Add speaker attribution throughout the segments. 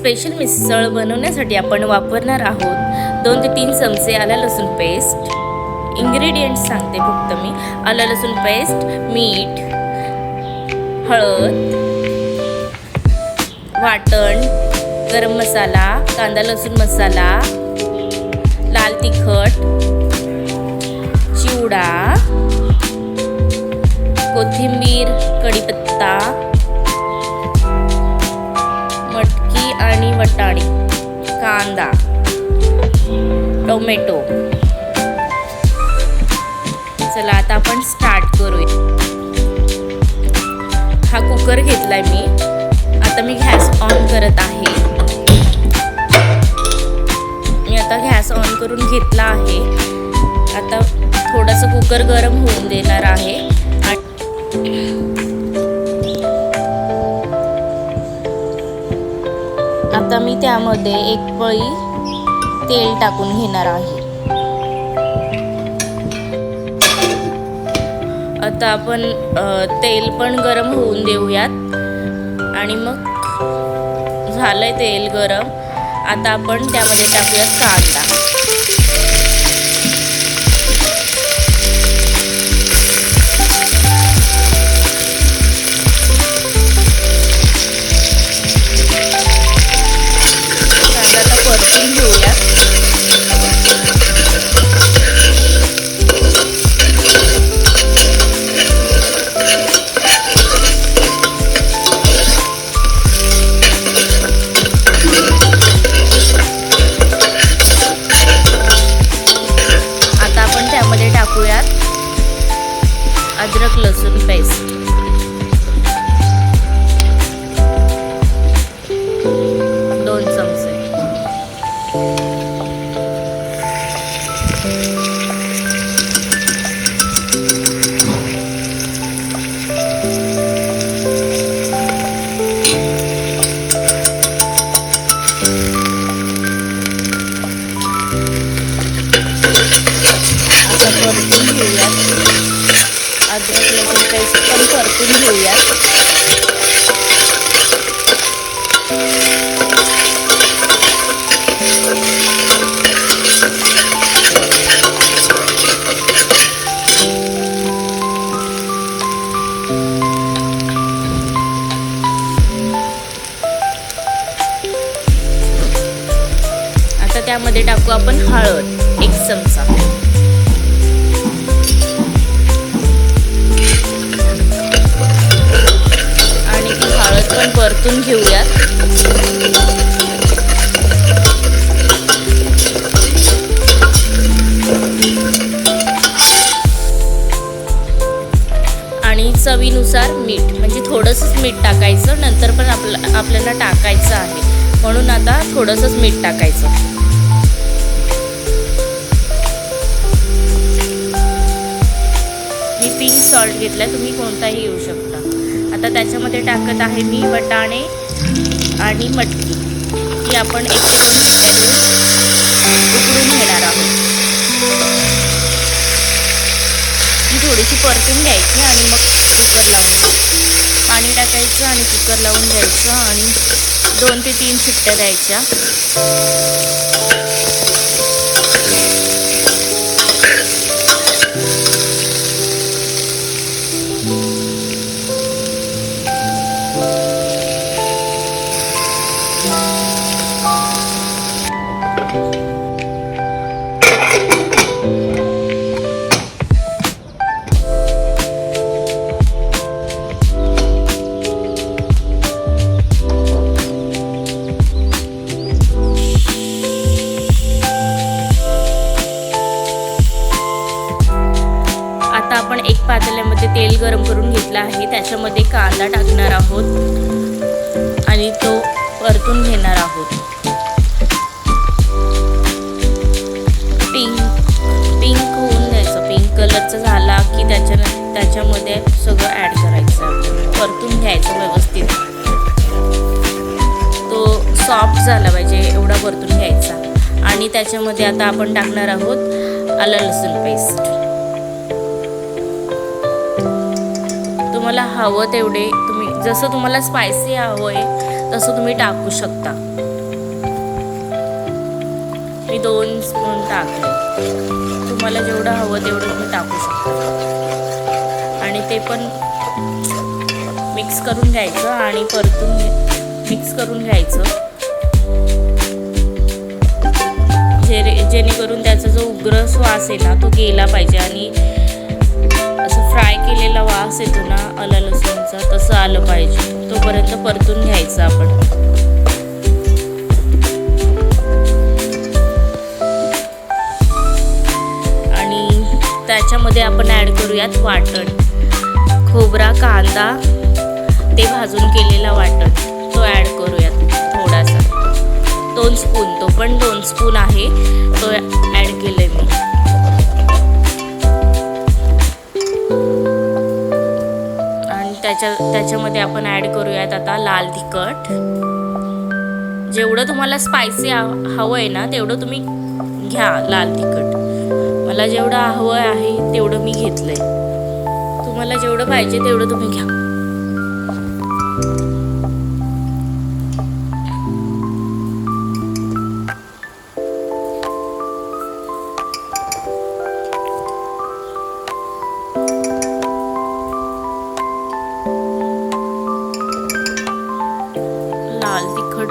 Speaker 1: Special मिसळ बनवण्यासाठी आपण वापरणार आहोत 2 ते 3 चमचे आलं लसूण पेस्ट. इंग्रेडियंट्स सांगते फक्त मी. आलं लसूण पेस्ट, मीठ, हळद, वाटण, गरम मसाला, कांदा लसूण मसाला, लाल तिखट, चिवडा, कोथिंबीर, कढीपत्ता, मटकी आणि वटाणे, कांदा, टोमॅटो. चला आता आपण स्टार्ट करूया. हा कुकर घेतलाय मी. आता मी गॅस ऑन करत आहे. मी आता गॅस ऑन करून घेतला आहे. आता थोडंसं कुकर गरम होऊन देणार आहे. आता मी त्यामध्ये 1 पळी तेल टाकून घेणार आहे. आता आपण तेल पण गरम होऊन देऊयात. आणि मग झालंय तेल गरम. आता आपण त्यामध्ये टाकूयात कांदा. परतून घेऊयात. आता आपण त्यामध्ये टाकूयात अद्रक लसूण पेस्ट. परतून घेऊयात. अद्रक लसूण पेस्ट पण परतून घेऊयात. आता त्यामध्ये टाकू आपण हळद 1 चमचा. पण परतून घेऊयात. आणि चवीनुसार मीठ, म्हणजे थोडंसंच मीठ टाकायचं. नंतर पण आपल्याला टाकायचं आहे, म्हणून आता थोडंसंच मीठ टाकायचं. मी पिंक सॉल्ट घेतलाय, तुम्ही कोणताही घेऊ शकता. आता त्याच्यामध्ये टाकत आहे मी वटाणे आणि मटकी. ही आपण 1 ते 2 शिट्ट्या देऊन उकळून घेणार आहोत. ही थोडीशी परतून घ्यायची आणि मग कुकर लावून पाणी टाकायचं आणि कुकर लावून द्यायचं आणि 2 ते 3 शिट्ट्या द्यायच्या. आता आपण 1 पातेल्यामध्ये तेल गरम करून घेतला आहे. त्याच्यामध्ये कांदा टाकणार आहोत आणि तो परतून घेणार आहोत. पिंक होऊन द्यायचं. पिंक कलरचा झाला की त्याच्यामध्ये सगळं ॲड करायचं. परतून घ्यायचं व्यवस्थित. तो सॉफ्ट झाला पाहिजे एवढा परतून घ्यायचा. आणि त्याच्यामध्ये आता आपण टाकणार आहोत आलं लसूण पेस्ट. तुम्हाला हवं तेवढे, तुम्ही जसं तुम्हाला स्पायसी हवं आहे तसं तुम्ही टाकू शकता. मी 2 स्पून टाकले. तुम्हाला जेवढं हवं तेवढं तुम्ही टाकू शकता. आणि ते पण मिक्स करून घ्यायचं आणि परतून मिक्स करून घ्यायचं, जेणेकरून त्याचा जो उग्र श्वास आहे ना तो गेला पाहिजे आणि असं फ्राय केलेला वास येतो ना आलं लसूणचा तसं आलं पाहिजे. तोपर्यंत परतून घ्यायचं आपण. आणि त्याच्यामध्ये आपण ॲड करूयात वाटण. खोबरा, कांदा, ते भाजून केलेला वाटण तो ॲड करूयात थोडासा. 2 स्पून, तो पण 2 स्पून आहे, तो ॲड केले मी. आणि त्याच्यामध्ये आपण ॲड करूयात आता लाल तिखट. जेवढं तुम्हाला स्पायसी हवं आहे ना तेवढं तुम्ही घ्या लाल तिखट. मला जेवढं हवं आहे तेवढं मी घेतलंय. तुम्हाला जेवढं पाहिजे तेवढं तुम्ही घ्या. लाल तिखट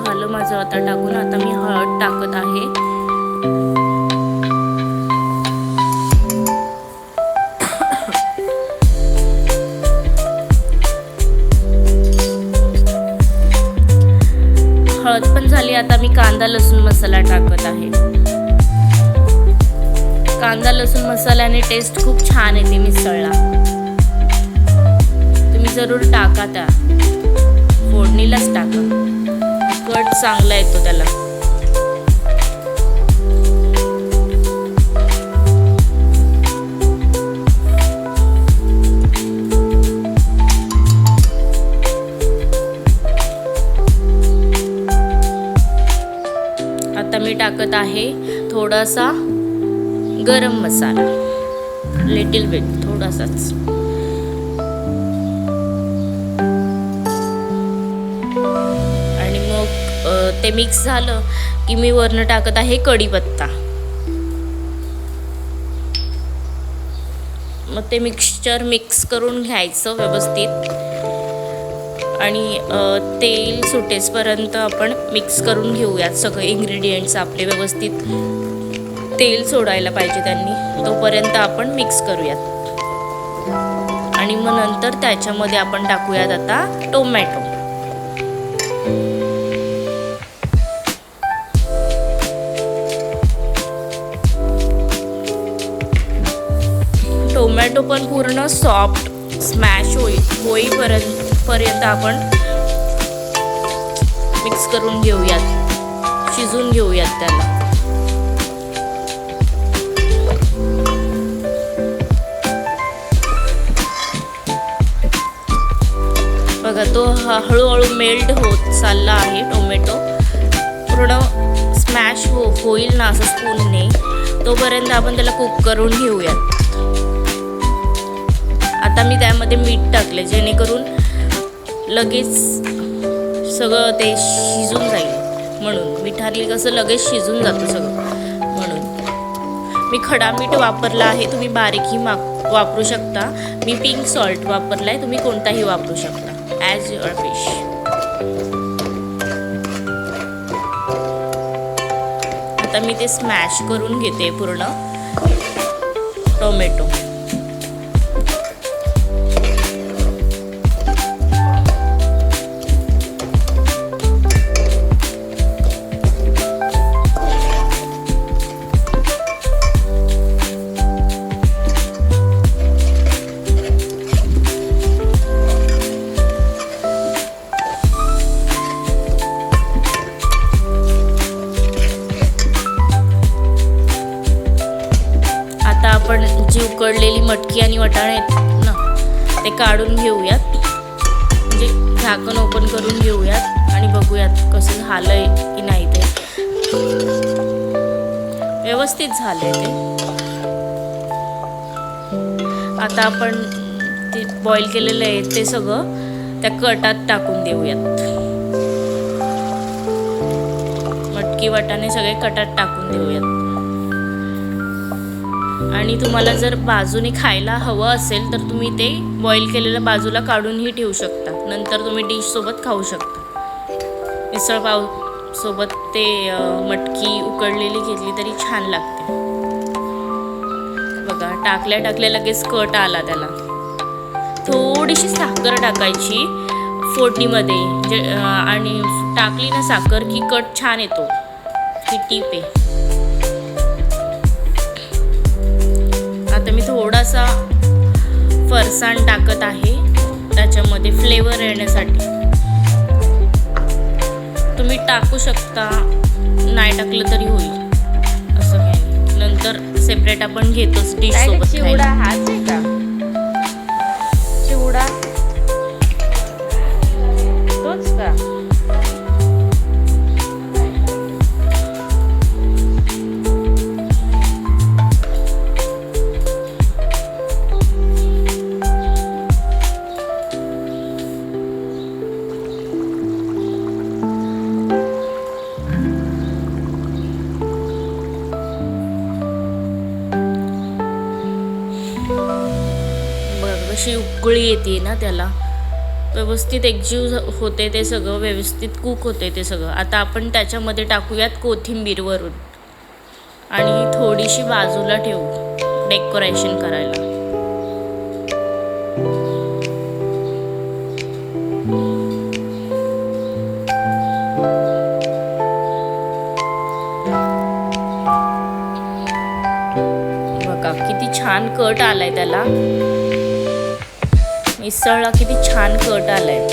Speaker 1: झालं माझं आता टाकून. आता मी हळद टाकत आहे. हळद पण झाली. आता मी कांदा लसूण मसाला टाकत आहे. कांदा लसूण मसाल्याने टेस्ट खूप छान येते मिसळला. तुम्ही जरूर टाका, त्या फोडणीलाच टाका, कट चांगला येतो त्याला. आता मी टाकत आहे थोडासा गरम मसाला, लिटिल बिट, थोडासाच. आणि मग ते मिक्स झालं की मी वरनं टाकत आहे कढीपत्ता. मग ते मिक्सचर मिक्स करून घ्यायचं व्यवस्थित आणि तेल सुटेसपर्यंत आपण मिक्स करून घेऊयात. सगळे इन्ग्रेडियंट्स आपले व्यवस्थित तेल सोडायला पाहिजे त्यांनी, तोपर्यंत आपण मिक्स करूयात. आणि मग नंतर त्याच्यामध्ये आपण टाकूयात आता टोमॅटो. टोमॅटो पण पूर्ण सॉफ्ट स्मॅश होईपर्यंत आपण मिक्स करून घेऊयात, शिजून घेऊयात त्याला. बघा तो हळूहळू मेल्ट होत चालला आहे. टोमॅटो पूर्ण स्मॅश होईल ना असं स्पूनने, तोपर्यंत आपण त्याला कुक करून घेऊयात. आता मी त्यामध्ये मीठ टाकले जेणेकरून लगेच सगळं ते शिजून जाईल, म्हणून मिठाने कसं लगेच शिजून जातं सगळं, म्हणून मी खडा मीठ वापरला आहे. तुम्ही बारीकही वापरू शकता. मी पिंक सॉल्ट वापरला आहे, तुम्ही कोणताही वापरू शकता, ॲज युअर विश. आता मी ते स्मॅश करून घेते पूर्ण टोमॅटो. आपण जी उकडलेली मटकी आणि वाटाणे आहेत ना ते काढून घेऊयात. म्हणजे झाकण ओपन करून घेऊयात आणि बघूयात कसं झालंय की नाही. ते व्यवस्थित झालंय ते. आता आपण ते बॉईल केलेलं आहे ते सगळं त्या कटात टाकून देऊयात. मटकी मटकी वाटाणे सगळे कटात टाकून देऊयात. आणि तुम्हाला जर बाजूने खायला हवं असेल तर तुम्ही ते बॉईल केलेलं बाजूला काढूनही ठेवू शकता. नंतर तुम्ही डिशसोबत खाऊ शकता. मिसळ पाव सोबत ते मटकी उकडलेली घेतली तरी छान लागते. बघा टाकल्या लगेच कट आला त्याला. थोडीशी साखर टाकायची फोडणीमध्ये आणि टाकली ना साखर की कट छान येतो. ही टीप आहे. आता मी थोडासा फरसाण टाकत आहे त्याच्यामध्ये फ्लेवर येण्यासाठी. तुम्ही टाकू शकता, नाही टाकलं तरी होईल, असं काही. नंतर सेपरेट आपण घेतोच डिश सोबत.
Speaker 2: चिवडा हाच आहे का? चिवडा तोच का?
Speaker 1: कशी उकळी येते ना त्याला, व्यवस्थित एकजीव होते ते सगळं, व्यवस्थित कुक होते ते सगळं. आता आपण त्याच्यामध्ये टाकूयात कोथिंबीर वरून आणि थोडीशी बाजूला ठेवू डेकोरेशन करायला. बघा किती छान कट आलाय त्याला. मिसळला किती छान कट आलाय.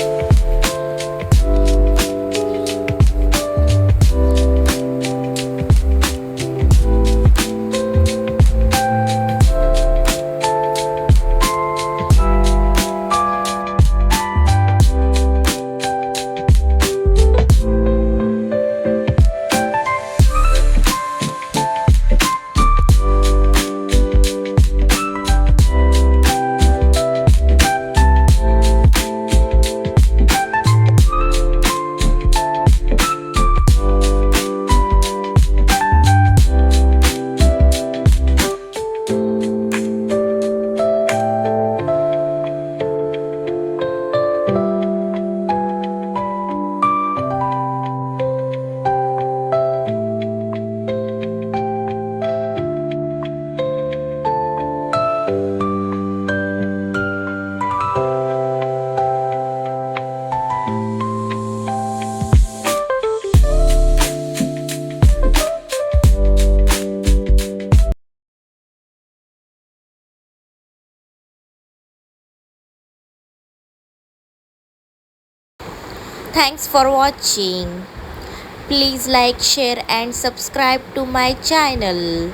Speaker 3: Thanks for watching. Please like, share and subscribe to my channel.